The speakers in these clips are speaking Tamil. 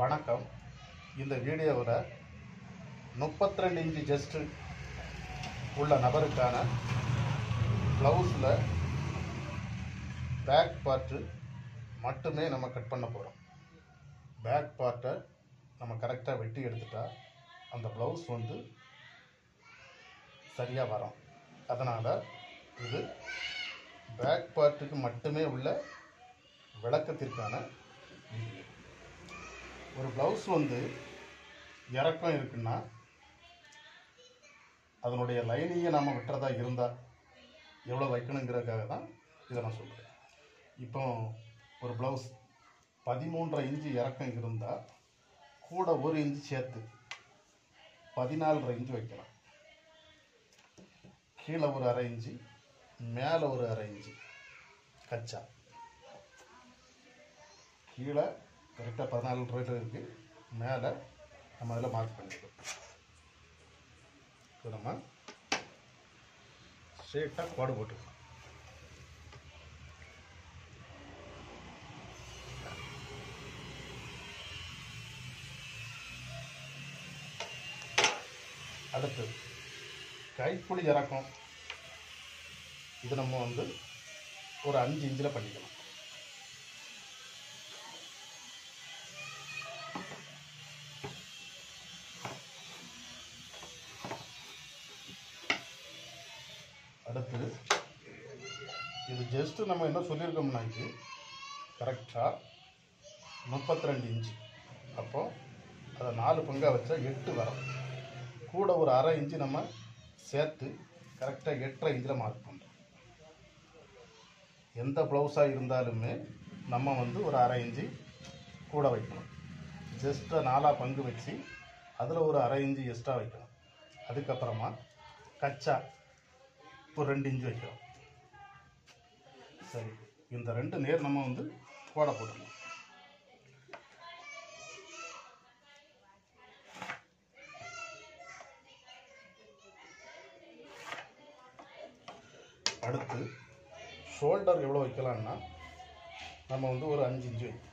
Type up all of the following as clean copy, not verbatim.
வணக்கம். இந்த வீடியோவில் 32 இன்ச்சு ஜஸ்ட்டு உள்ள நபருக்கான ப்ளவுஸில் பேக் பார்ட்டு மட்டுமே நம்ம கட் பண்ண போகிறோம். பேக் பார்ட்டை நம்ம கரெக்டாக வெட்டி எடுத்துட்டா அந்த ப்ளவுஸ் சரியாக வரும். அதனால் இது பேக் பார்ட்டுக்கு மட்டுமே உள்ள விளக்கத்திற்கான வீடியோ. ஒரு ப்ளவுஸ் இறக்கம் இருக்குன்னா அதனுடைய லைனிங்கை நாம் விட்டுறதா இருந்தால் எவ்வளோ வைக்கணுங்கிறதுக்காக தான் இதை நான் சொல்கிறேன். இப்போ ஒரு ப்ளவுஸ் 13.5 இன்ச்சு இறக்கம் இருந்தால் கூட 1 இன்ச்சு சேர்த்து 14.5 இன்ச்சு வைக்கலாம். கீழே ஒரு 1/2 இன்ச்சு, மேலே ஒரு 1/2 இன்ச்சு கச்சா. கீழே கரெக்டாக 14 இருக்குது, மேலே நம்ம அதில் மார்க் பண்ணிக்கலாம். இப்போ நம்ம ஸ்ட்ரெயிட்டாக கோடு போட்டுக்கலாம். அடுத்து கைக்குழி இறக்கம். இது நம்ம ஒரு 5 இன்ச்சில் பண்ணிக்கலாம். அடுத்து இது ஜஸ்ட்டு நம்ம என்ன சொல்லியிருக்கோம்னாக்கி கரெக்டாக 32 இன்ச்சு. அப்போது அதை 4 பங்காக வச்சா 8 வரும். கூட ஒரு 1/2 இன்ச்சு நம்ம சேர்த்து கரெக்டாக 8.5 இன்ச்சில் மார்க் பண்ணுறோம். எந்த ப்ளவுஸாக இருந்தாலுமே நம்ம ஒரு 1/2 இன்ச்சு கூட வைக்கணும். ஜஸ்ட்டை 4 பங்கு வச்சு அதில் ஒரு 1/2 இன்ச்சு எக்ஸ்ட்ரா வைக்கணும். அதுக்கப்புறமா கச்சா ஒரு 2 இன்ச்சு வைக்கிறோம். சரி, இந்த 2 நேர் நம்ம கோடை போட்டுக்கலாம். அடுத்து ஷோல்டர் எவ்வளோ வைக்கலாம்னா நம்ம ஒரு 5 இன்ச்சு வைக்கணும்.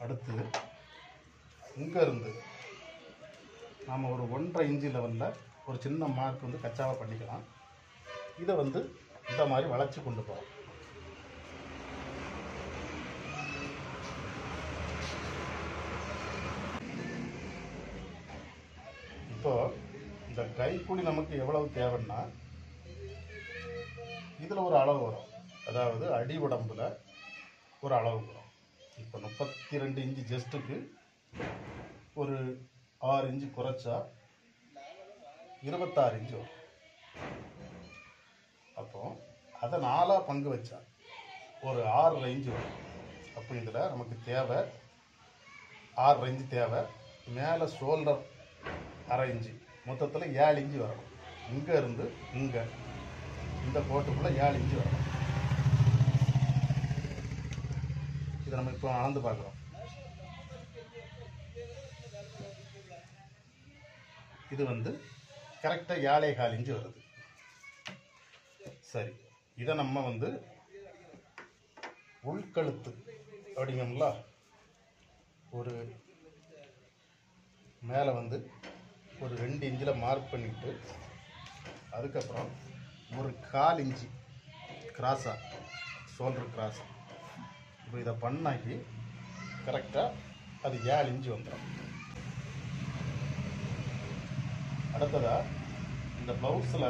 அடுத்து இங்கே இருந்து நாம் ஒரு 1.5 இன்ச்சு லெவலில் ஒரு சின்ன மார்க் கச்சாவை பண்ணிக்கலாம். இதை இந்த மாதிரி வளைச்சி கொண்டு போகிறோம். இப்போது இந்த கைக்குழி நமக்கு எவ்வளவு தேவைன்னா இதில் ஒரு அளவு வரும். அதாவது அடி உடம்பில் ஒரு அளவு வரும். இப்போ 32 இன்ச்சு ஜஸ்ட்டுக்கு ஒரு 6 இன்ச்சு குறைச்சா 26 இன்ச்சு வரும். அப்போது அதை 4 பங்கு வச்சா ஒரு 6.5 இன்ச்சு வரும். அப்போ இதில் நமக்கு தேவை 6.5 இன்ச்சு தேவை. மேலே ஷோல்டர் 1/2 இன்ச்சு, மொத்தத்தில் 7 இன்ச்சு வரணும். இங்கே இருந்து இங்கே இந்த கோட்டுக்குள்ளே 7 இன்ச்சு வரணும். இதை நம்ம இப்போ அளந்து பார்க்குறோம். இது கரெக்டாக 7.25 இன்ச்சு வருது. சரி, இதை நம்ம உள்கழுத்து அப்படிங்கம்ல ஒரு மேலே ஒரு 2 இன்ச்சில் மார்க் பண்ணிவிட்டு அதுக்கப்புறம் ஒரு 1/4 இன்ச்சு கிராஸாக ஷோல்டர் கிராஸ். இப்போ இதை பண்ணாக்கி கரெக்டாக அது 7 இன்ச்சு வந்துடும். அடுத்ததாக இந்த ப்ளவுஸில்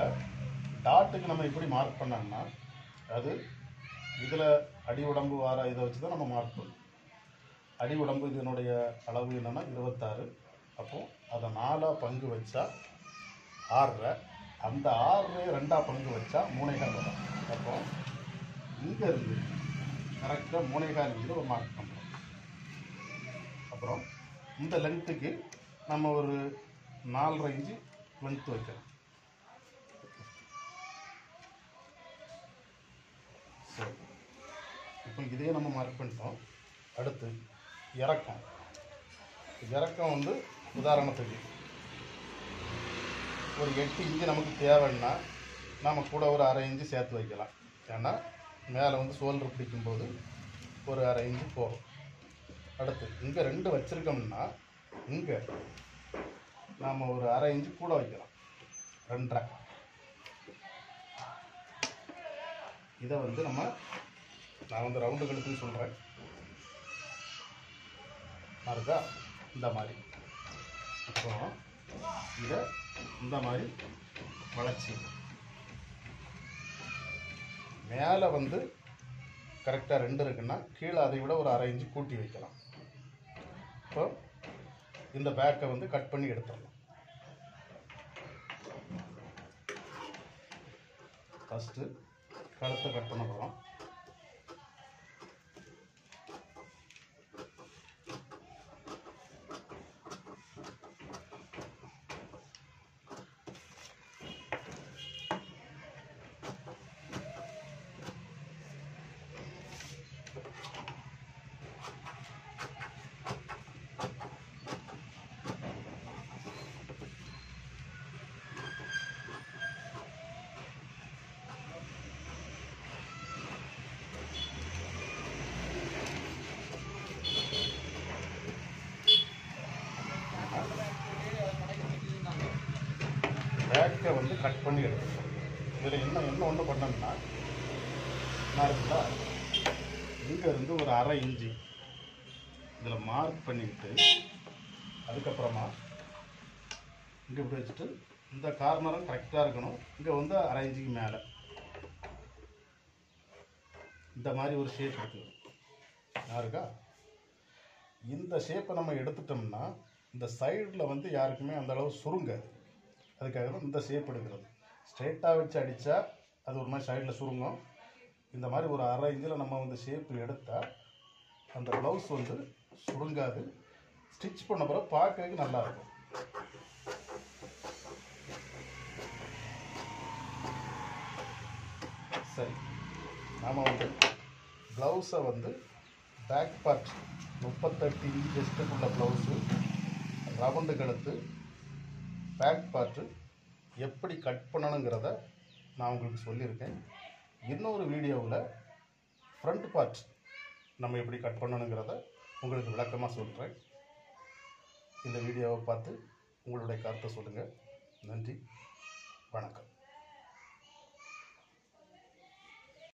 டாட்டுக்கு நம்ம எப்படி மார்க் பண்ணோம்னா அது இதில் அடி உடம்பு வார இதை வச்சு தான் நம்ம மார்க் பண்ணணும். அடி உடம்பு இதனுடைய அளவு என்னென்னா 26. அப்போது அதை 4 பங்கு வச்சா 6.5. அந்த 6 2 பங்கு வச்சா 3.25 வரும். அப்போது இங்கே இருந்து கரெக்டாக 3.25 இன்ச்சில் ஒரு மார்க் பண்ணுறோம். அப்புறம் இந்த லென்த்துக்கு நம்ம ஒரு 4.5 இன்ச்சு லென்த்து வைக்கிறோம். சரி, இப்போ இதையே நம்ம மார்க் பண்ணிட்டோம். அடுத்து இறக்கம். உதாரணத்துக்கு ஒரு 8 இன்ச்சு நமக்கு தேவைன்னா நம்ம கூட ஒரு அரை இன்ச்சு சேர்த்து வைக்கலாம். ஏன்னா மேலே வந்து ஷோல்டர் பிடிக்கும்போது ஒரு அரை இன்ச்சு போகும். அடுத்து இங்கே 2 வச்சுருக்கோம்னா இங்கே நாம் ஒரு அரை இன்ச்சு கூட வைக்கலாம், 2.5. இதை வந்து நான் வந்து ரவுண்டு கழுத்துன்னு சொல்கிறேன். இருக்கா இந்த மாதிரி. இப்போ இதை இந்த மாதிரி வளைச்சி மேலே வந்து கரெக்டாக 2 இருக்குன்னா கீழே அதை விட ஒரு அரை இன்ச்சு கூட்டி வைக்கலாம். இப்போ இந்த பேக்கை வந்து கட் பண்ணி எடுத்துடலாம். ஃபஸ்ட்டு கழுத்தை கட் பண்ண போகிறோம். பேக்கை வந்து கட் பண்ணி எடுத்துக்கணும். இதில் என்ன ஒன்று பண்ணோம்னா நான் இருக்குதா இங்கேருந்து ஒரு அரை இன்ச்சு இதில் மார்க் பண்ணிக்கிட்டு அதுக்கப்புறமா இங்கே இப்படி வச்சுட்டு இந்த கார்னரும் கரெக்டாக இருக்கணும். இங்கே வந்து அரை இன்ச்சுக்கு மேலே இந்த மாதிரி ஒரு ஷேப் எடுத்துக்கணும். யாருக்கா இந்த ஷேப்பை நம்ம எடுத்துட்டோம்னா இந்த சைடில் வந்து யாருக்குமே அந்த அளவு சுருங்காது. அதுக்காக தான் இந்த ஷேப் எடுக்கிறது. ஸ்ட்ரெயிட்டாக வச்சு அடித்தா அது ஒரு மாதிரி சைடில் சுருங்கும். இந்த மாதிரி ஒரு அரை இன்ச்சில் நம்ம வந்து ஷேப் எடுத்தால் அந்த ப்ளவுஸ் வந்து சுருங்காது. ஸ்டிச் பண்ண பிறகு பார்க்கறதுக்கு நல்லாயிருக்கும். சரி, நாம் வந்து ப்ளவுஸை வந்து பேக் பார்ட் 38 இன்ச் செஸ்ட்டுக்குள்ள ப்ளவுஸு ரவுண்டு கழுத்து பேக் பார்ட்டு எப்படி கட் பண்ணணுங்கிறத நான் உங்களுக்கு சொல்லியிருக்கேன். இன்னொரு வீடியோவில் ஃப்ரண்ட் பார்ட் நம்ம எப்படி கட் பண்ணணுங்கிறத உங்களுக்கு விளக்கமாக சொல்கிறேன். இந்த வீடியோவை பார்த்து உங்களுடைய கருத்தை சொல்லுங்கள். நன்றி, வணக்கம்.